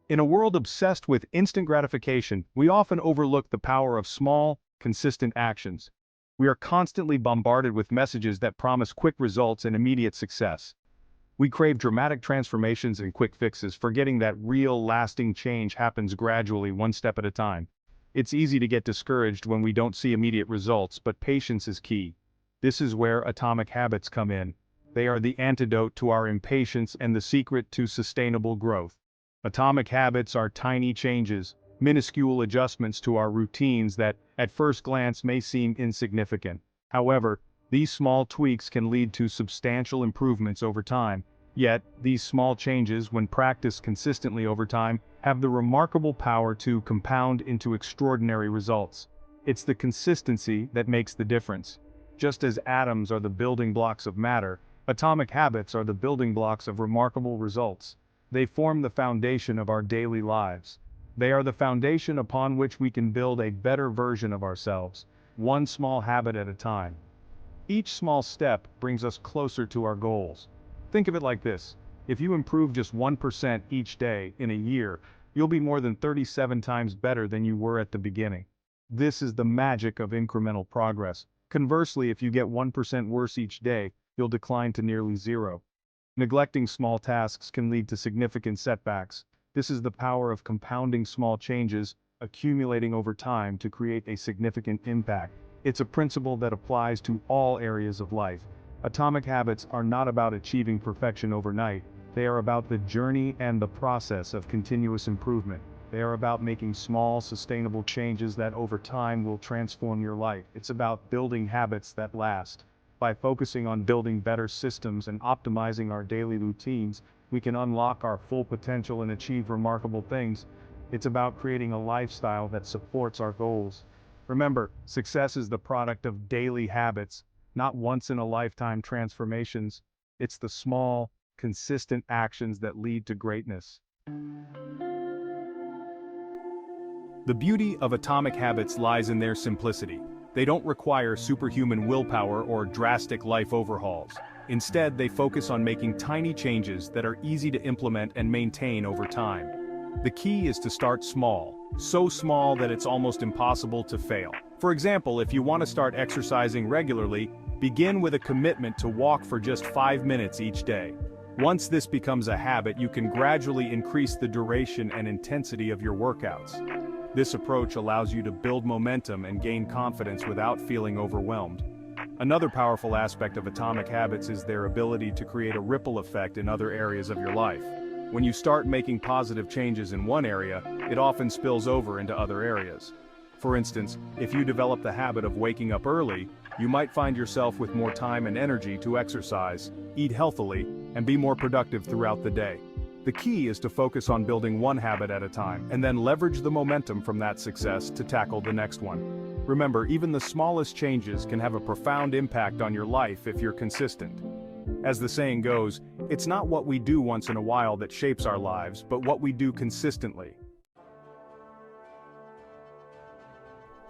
In a world obsessed with instant gratification, we often overlook the power of small, consistent actions. We are constantly bombarded with messages that promise quick results and immediate success. We crave dramatic transformations and quick fixes, forgetting that real, lasting change happens gradually, one step at a time. It's easy to get discouraged when we don't see immediate results, but patience is key. This is where atomic habits come in. They are the antidote to our impatience and the secret to sustainable growth. Atomic habits are tiny changes, minuscule adjustments to our routines that, at first glance, may seem insignificant. However, these small tweaks can lead to substantial improvements over time. Yet, these small changes, when practiced consistently over time, have the remarkable power to compound into extraordinary results. It's the consistency that makes the difference. Just as atoms are the building blocks of matter, atomic habits are the building blocks of remarkable results. They form the foundation of our daily lives. They are the foundation upon which we can build a better version of ourselves, one small habit at a time. Each small step brings us closer to our goals. Think of it like this: if you improve just 1% each day in a year, you'll be more than 37 times better than you were at the beginning. This is the magic of incremental progress. Conversely, if you get 1% worse each day, you'll decline to nearly zero. Neglecting small tasks can lead to significant setbacks. This is the power of compounding small changes, accumulating over time to create a significant impact. It's a principle that applies to all areas of life. Atomic habits are not about achieving perfection overnight. They are about the journey and the process of continuous improvement. They are about making small, sustainable changes that over time will transform your life. It's about building habits that last. By focusing on building better systems and optimizing our daily routines, we can unlock our full potential and achieve remarkable things. It's about creating a lifestyle that supports our goals. Remember, success is the product of daily habits, not once-in-a-lifetime transformations. It's the small, consistent actions that lead to greatness. The beauty of atomic habits lies in their simplicity. They don't require superhuman willpower or drastic life overhauls. Instead, they focus on making tiny changes that are easy to implement and maintain over time. The key is to start small, so small that it's almost impossible to fail. For example, if you want to start exercising regularly, begin with a commitment to walk for just 5 minutes each day. Once this becomes a habit, you can gradually increase the duration and intensity of your workouts. This approach allows you to build momentum and gain confidence without feeling overwhelmed. Another powerful aspect of atomic habits is their ability to create a ripple effect in other areas of your life. When you start making positive changes in one area, it often spills over into other areas. For instance, if you develop the habit of waking up early, you might find yourself with more time and energy to exercise, eat healthily, and be more productive throughout the day. The key is to focus on building one habit at a time, and then leverage the momentum from that success to tackle the next one. Remember, even the smallest changes can have a profound impact on your life if you're consistent. As the saying goes, it's not what we do once in a while that shapes our lives, but what we do consistently.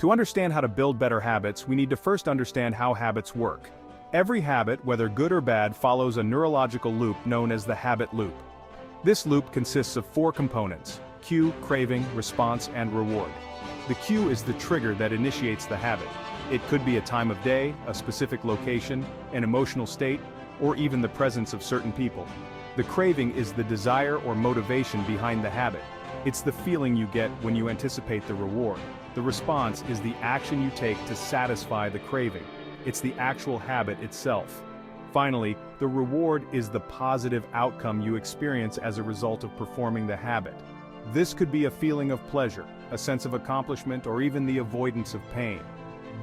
To understand how to build better habits, we need to first understand how habits work. Every habit, whether good or bad, follows a neurological loop known as the habit loop. This loop consists of 4 components: cue, craving, response, and reward. The cue is the trigger that initiates the habit. It could be a time of day, a specific location, an emotional state, or even the presence of certain people. The craving is the desire or motivation behind the habit. It's the feeling you get when you anticipate the reward. The response is the action you take to satisfy the craving. It's the actual habit itself. Finally, the reward is the positive outcome you experience as a result of performing the habit. This could be a feeling of pleasure, a sense of accomplishment, or even the avoidance of pain.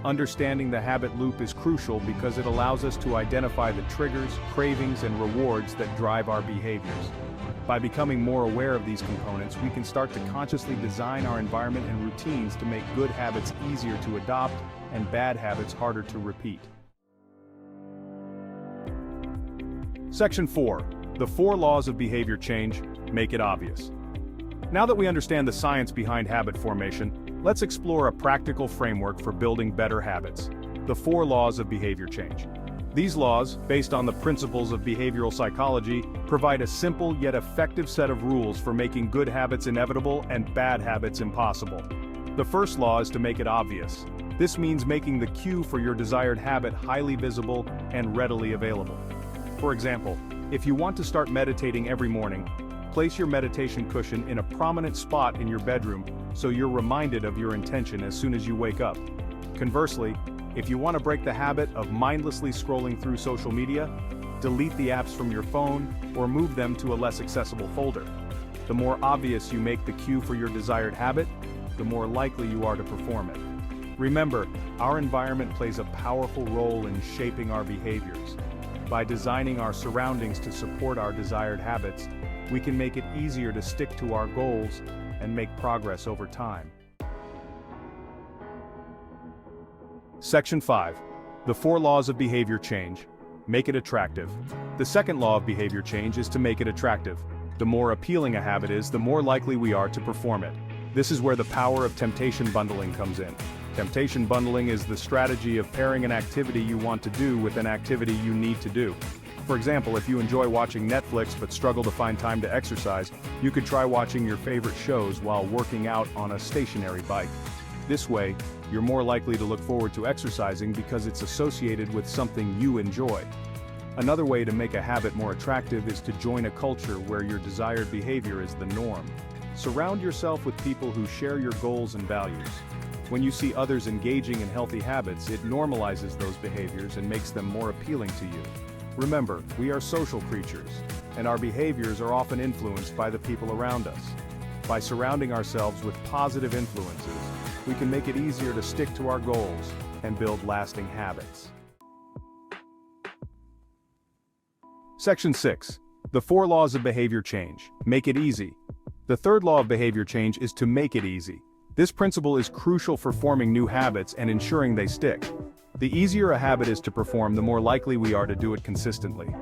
Understanding the habit loop is crucial because it allows us to identify the triggers, cravings, and rewards that drive our behaviors. By becoming more aware of these components, we can start to consciously design our environment and routines to make good habits easier to adopt and bad habits harder to repeat. Section 4. The 4 laws of behavior change. Make it obvious. Now that we understand the science behind habit formation, let's explore a practical framework for building better habits. The 4 laws of behavior change. These laws, based on the principles of behavioral psychology, provide a simple yet effective set of rules for making good habits inevitable and bad habits impossible. The first law is to make it obvious. This means making the cue for your desired habit highly visible and readily available. For example, if you want to start meditating every morning, place your meditation cushion in a prominent spot in your bedroom so you're reminded of your intention as soon as you wake up. Conversely, if you want to break the habit of mindlessly scrolling through social media, delete the apps from your phone or move them to a less accessible folder. The more obvious you make the cue for your desired habit, the more likely you are to perform it. Remember, our environment plays a powerful role in shaping our behaviors. By designing our surroundings to support our desired habits, we can make it easier to stick to our goals and make progress over time. Section 5. The 4 laws of behavior change. Make it attractive. The second law of behavior change is to make it attractive. The more appealing a habit is, the more likely we are to perform it. This is where the power of temptation bundling comes in. Temptation bundling is the strategy of pairing an activity you want to do with an activity you need to do. For example, if you enjoy watching Netflix but struggle to find time to exercise, you could try watching your favorite shows while working out on a stationary bike. This way, you're more likely to look forward to exercising because it's associated with something you enjoy. Another way to make a habit more attractive is to join a culture where your desired behavior is the norm. Surround yourself with people who share your goals and values. When you see others engaging in healthy habits, it normalizes those behaviors and makes them more appealing to you. Remember, we are social creatures, and our behaviors are often influenced by the people around us. By surrounding ourselves with positive influences, we can make it easier to stick to our goals and build lasting habits. Section 6. The 4 laws of behavior change. Make it easy. The third law of behavior change is to make it easy. This principle is crucial for forming new habits and ensuring they stick. The easier a habit is to perform, the more likely we are to do it consistently.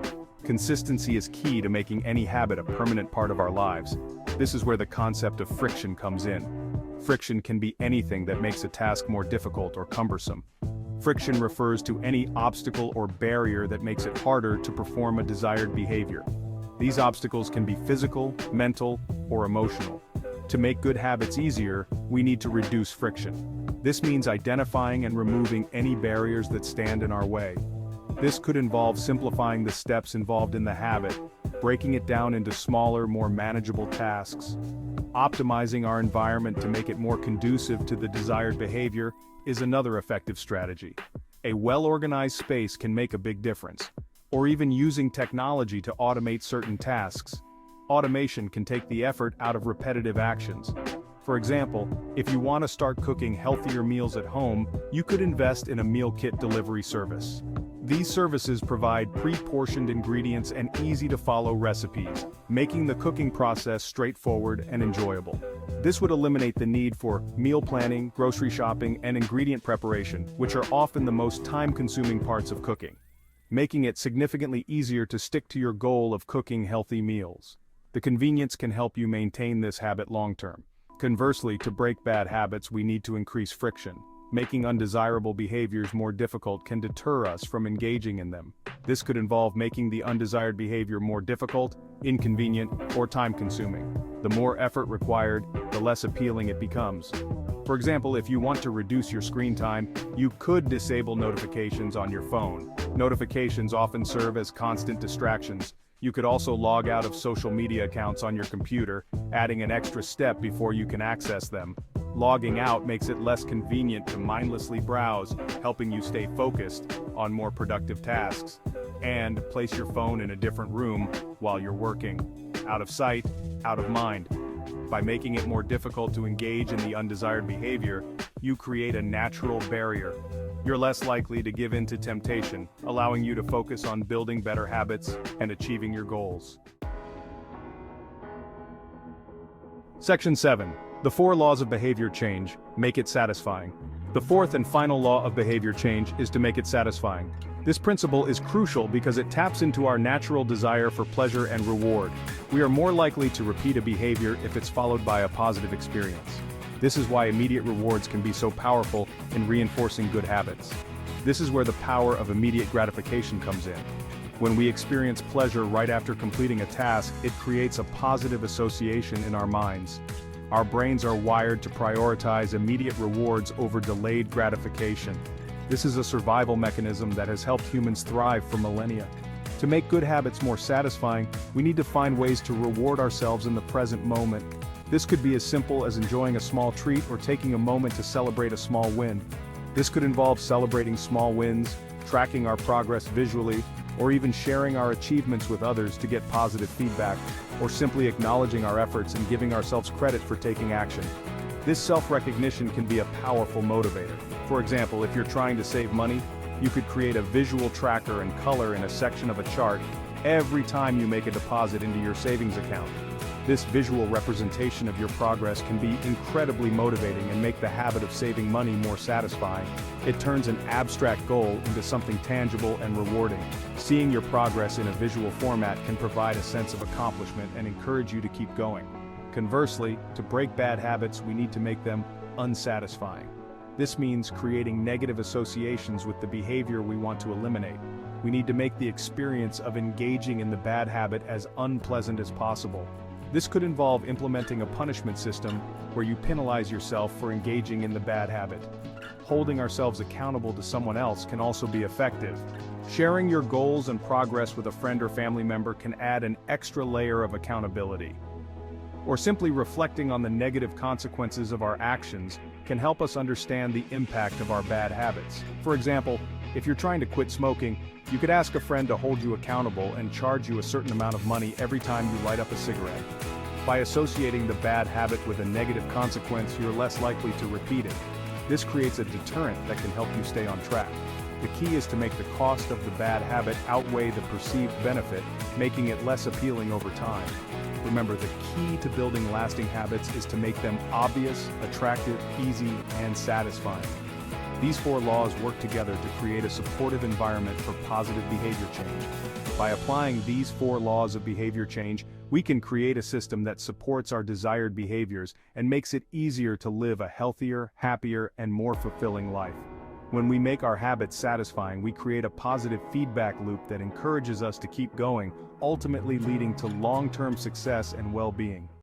Consistency is key to making any habit a permanent part of our lives. This is where the concept of friction comes in. Friction can be anything that makes a task more difficult or cumbersome. Friction refers to any obstacle or barrier that makes it harder to perform a desired behavior. These obstacles can be physical, mental, or emotional. To make good habits easier, we need to reduce friction. This means identifying and removing any barriers that stand in our way. This could involve simplifying the steps involved in the habit, breaking it down into smaller, more manageable tasks. Optimizing our environment to make it more conducive to the desired behavior is another effective strategy. A well-organized space can make a big difference. Or even using technology to automate certain tasks. Automation can take the effort out of repetitive actions. For example, if you want to start cooking healthier meals at home, you could invest in a meal kit delivery service. These services provide pre-portioned ingredients and easy-to-follow recipes, making the cooking process straightforward and enjoyable. This would eliminate the need for meal planning, grocery shopping, and ingredient preparation, which are often the most time-consuming parts of cooking, making it significantly easier to stick to your goal of cooking healthy meals. The convenience can help you maintain this habit long-term. Conversely, to break bad habits, we need to increase friction. Making undesirable behaviors more difficult can deter us from engaging in them. This could involve making the undesired behavior more difficult, inconvenient, or time-consuming. The more effort required, the less appealing it becomes. For example, if you want to reduce your screen time, you could disable notifications on your phone. Notifications often serve as constant distractions. You could also log out of social media accounts on your computer, adding an extra step before you can access them. Logging out makes it less convenient to mindlessly browse, helping you stay focused on more productive tasks. And place your phone in a different room while you're working. Out of sight, out of mind. By making it more difficult to engage in the undesired behavior, you create a natural barrier. You're less likely to give in to temptation, allowing you to focus on building better habits and achieving your goals. Section 7. The 4 laws of behavior change. Make it satisfying. The fourth and final law of behavior change is to make it satisfying. This principle is crucial because it taps into our natural desire for pleasure and reward. We are more likely to repeat a behavior if it's followed by a positive experience. This is why immediate rewards can be so powerful in reinforcing good habits. This is where the power of immediate gratification comes in. When we experience pleasure right after completing a task, it creates a positive association in our minds. Our brains are wired to prioritize immediate rewards over delayed gratification. This is a survival mechanism that has helped humans thrive for millennia. To make good habits more satisfying, we need to find ways to reward ourselves in the present moment. This could be as simple as enjoying a small treat or taking a moment to celebrate a small win. This could involve celebrating small wins, tracking our progress visually, or even sharing our achievements with others to get positive feedback, or simply acknowledging our efforts and giving ourselves credit for taking action. This self-recognition can be a powerful motivator. For example, if you're trying to save money, you could create a visual tracker and color in a section of a chart every time you make a deposit into your savings account. This visual representation of your progress can be incredibly motivating and make the habit of saving money more satisfying. It turns an abstract goal into something tangible and rewarding. Seeing your progress in a visual format can provide a sense of accomplishment and encourage you to keep going. Conversely, to break bad habits, we need to make them unsatisfying. This means creating negative associations with the behavior we want to eliminate. We need to make the experience of engaging in the bad habit as unpleasant as possible. This could involve implementing a punishment system where you penalize yourself for engaging in the bad habit. Holding ourselves accountable to someone else can also be effective. Sharing your goals and progress with a friend or family member can add an extra layer of accountability. Or simply reflecting on the negative consequences of our actions can help us understand the impact of our bad habits. For example, if you're trying to quit smoking, you could ask a friend to hold you accountable and charge you a certain amount of money every time you light up a cigarette. By associating the bad habit with a negative consequence, you're less likely to repeat it. This creates a deterrent that can help you stay on track. The key is to make the cost of the bad habit outweigh the perceived benefit, making it less appealing over time. Remember, the key to building lasting habits is to make them obvious, attractive, easy, and satisfying. These 4 laws work together to create a supportive environment for positive behavior change. By applying these 4 laws of behavior change, we can create a system that supports our desired behaviors and makes it easier to live a healthier, happier, and more fulfilling life. When we make our habits satisfying, we create a positive feedback loop that encourages us to keep going, ultimately leading to long-term success and well-being.